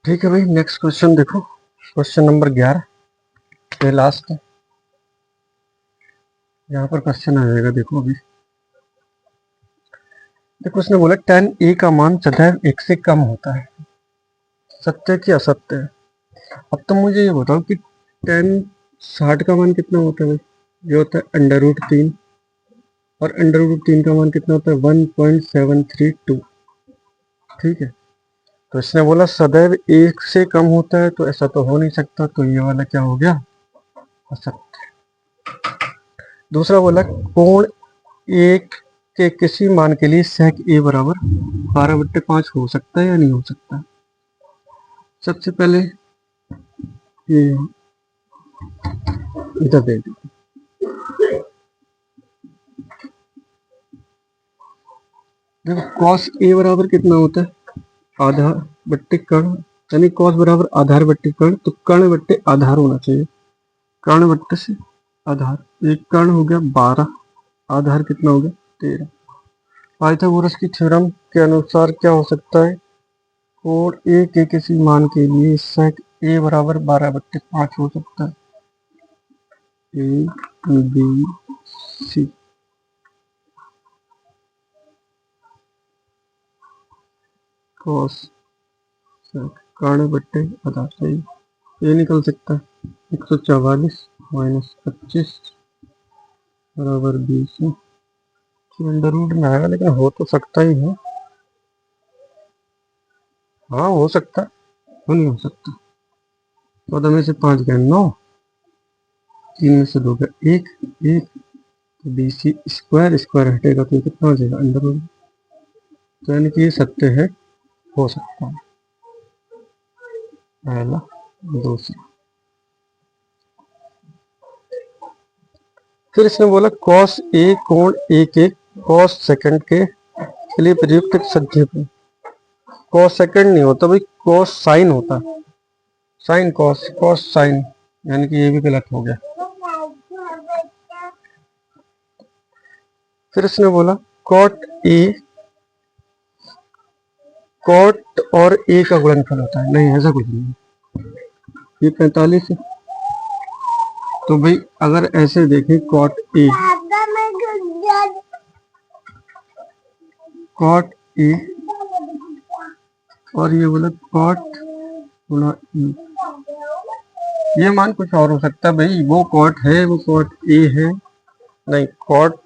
ठीक है भाई, नेक्स्ट क्वेश्चन देखो, क्वेश्चन नंबर 11, ये लास्ट है। यहाँ पर क्वेश्चन आ जाएगा, देखो अभी देखो उसने बोला tan a का मान सदैव 1 से कम होता है, सत्य कि असत्य है। अब तो मुझे ये बताओ कि tan 60 का मान कितना होता है भाई, ये होता है अंडर रूट 3, और अंडर रूट 3 का मान कितना होता है 1.732। ठीक है, तो इसने बोला सदैव 1 से कम होता है, तो ऐसा तो हो नहीं सकता, तो ये वाला क्या हो गया असत्य। दूसरा बोला कोण 1 के किसी मान के लिए sec a बराबर 12/5 हो सकता है या नहीं हो सकता। सबसे पहले ये इधर दे दो, देखो cos a बराबर कितना होता है आधार बट्टे कर्ण, यानी cos बराबर आधार बट्टे कर्ण, तो कर्ण बट्टे आधार होना चाहिए, कर्ण बट्टे से आधार, एक कर्ण हो गया 12, आधार कितना हो गया 13। पाइथागोरस की थ्योरम के अनुसार क्या हो सकता है कोण a के किसी मान के लिए sec a बराबर 12/5 हो सकता है, ए बी सी। cos कर्ण बट्टे आधार सही, ये निकल सकता है 144 माइनस 25 बराबर 20, अंडर रूट में आएगा लेकिन हो तो सकता ही है, हाँ हो सकता है, क्यों नहीं हो सकता। 14 में से 5 गए 9, 3 में से 2 गए 1 1, तो बी सी स्क्वायर स्क्वायर हटेगा तो ये कितना हो जाएगा, अंडर रूट। तो यानी कि ये सत्य है, हो सकता है, पहला। दूसरा, फिर इसने बोला कॉस ए कोण ए के कॉस सेकंड के लिए प्रयुक्त एक संज्ञा। कॉस सेकंड नहीं होता भाई, कॉस साइन होता है। साइन कॉस, कॉस साइन, यानी कि ये भी गलत हो गया। फिर इसने बोला कॉट ए, कॉट और ए का गुणनफल होता है। नहीं, ऐसा कुछ नहीं, ये 45 है। तो भाई अगर ऐसे देखें कॉट ए, कॉट ए और ये बोला कॉट गुणा ई, ये मान कुछ और हो सकता है भाई। वो कॉट है, वो कॉट ए है। नहीं, कॉट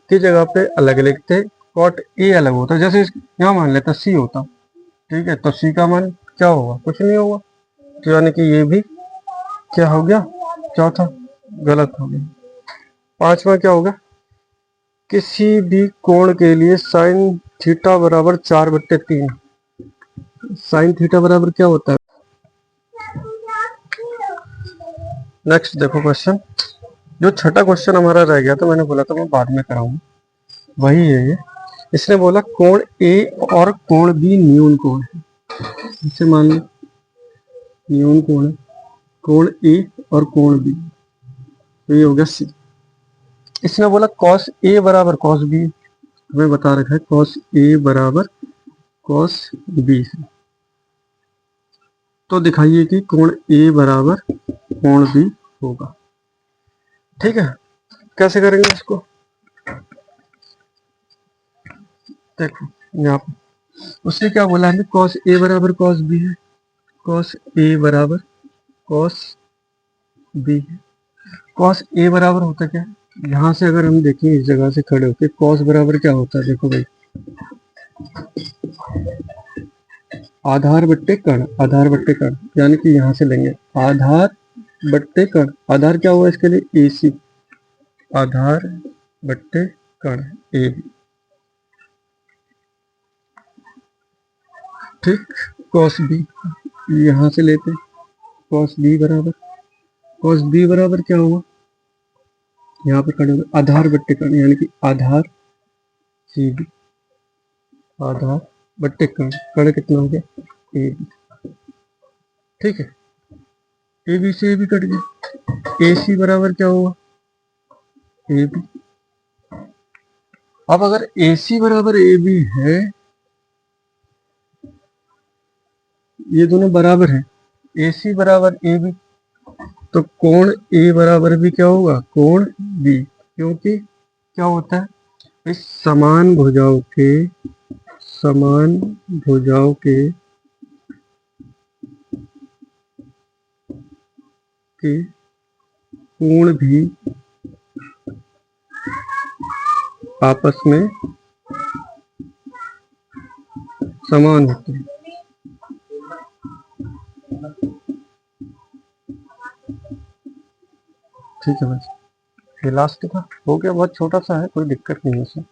की जगह पे अलग लिखते, कॉट ए अलग होता। जैसे यहाँ मान लेता सी होता, ठीक है, तो सी का मान क्या होगा, कुछ नहीं होगा। तो यानी कि ये भी क्या हो गया, चौथा गलत हो गया। पांचवा क्या होगा, किसी भी कोण के लिए साइन थीटा बराबर 4/3। साइन थीटा बराबर क्या होता है। नेक्स्ट देखो क्वेश्चन, जो छठा क्वेश्चन हमारा रह गया था, मैंने बोला था मैं बाद में कराऊंगा, वही है ये। इसने बोला कोण ए और कोण बी न्यून कोण है। इसे मान लो न्यून कोण है, कोण ए और कोण बी, तो ये हो गया सी। इसने बोला कॉस ए बराबर कॉस बी, हमें बता रखा है कॉस ए बराबर कॉस बी है। तो दिखाइए कि कोण ए बराबर कोण बी होगा। ठीक है, कैसे करेंगे इसको, देखो यहाँ पर उसने क्या बोला है, कॉस ए बराबर कॉस बी है, कॉस ए बराबर कॉस बी है। कॉस ए बराबर होता क्या है, यहाँ से अगर हम देखें इस जगह से खड़े होकर कॉस बराबर क्या होता है, देखो भाई आधार बट्टे कर्ण, आधार बट्टे कर्ण, यानी कि यहाँ से लेंगे आधार बट्टे कर्ण। आधार क्या हुआ इसके लिए, ए सी, आधार बट्टे कर्ण ए बी। ठीक, कॉस बी यहाँ से लेते हैं, कॉस बी बराबर, कॉस बी बराबर क्या हुआ, यहाँ पर खड़े हुए आधार बट्टे कर्ण, यानी कि आधार सी बी, आधार बट्टे कर्ण, कर्ण कितना हो गया ए बी। ठीक है, ए बी से ए बी कट गया, ए सी बराबर क्या हुआ ए बी। अब अगर ए सी बराबर ए बी है, ये दोनों बराबर है, ए सी बराबर ए बी, तो कोण ए बराबर भी क्या होगा, कोण बी, क्योंकि क्या होता है इस समान भुजाओं के, समान भुजाओं के कोण भी आपस में समान होते हैं। ठीक है बस, ये लास्ट था, हो गया, बहुत छोटा सा है, कोई दिक्कत नहीं है इसमें।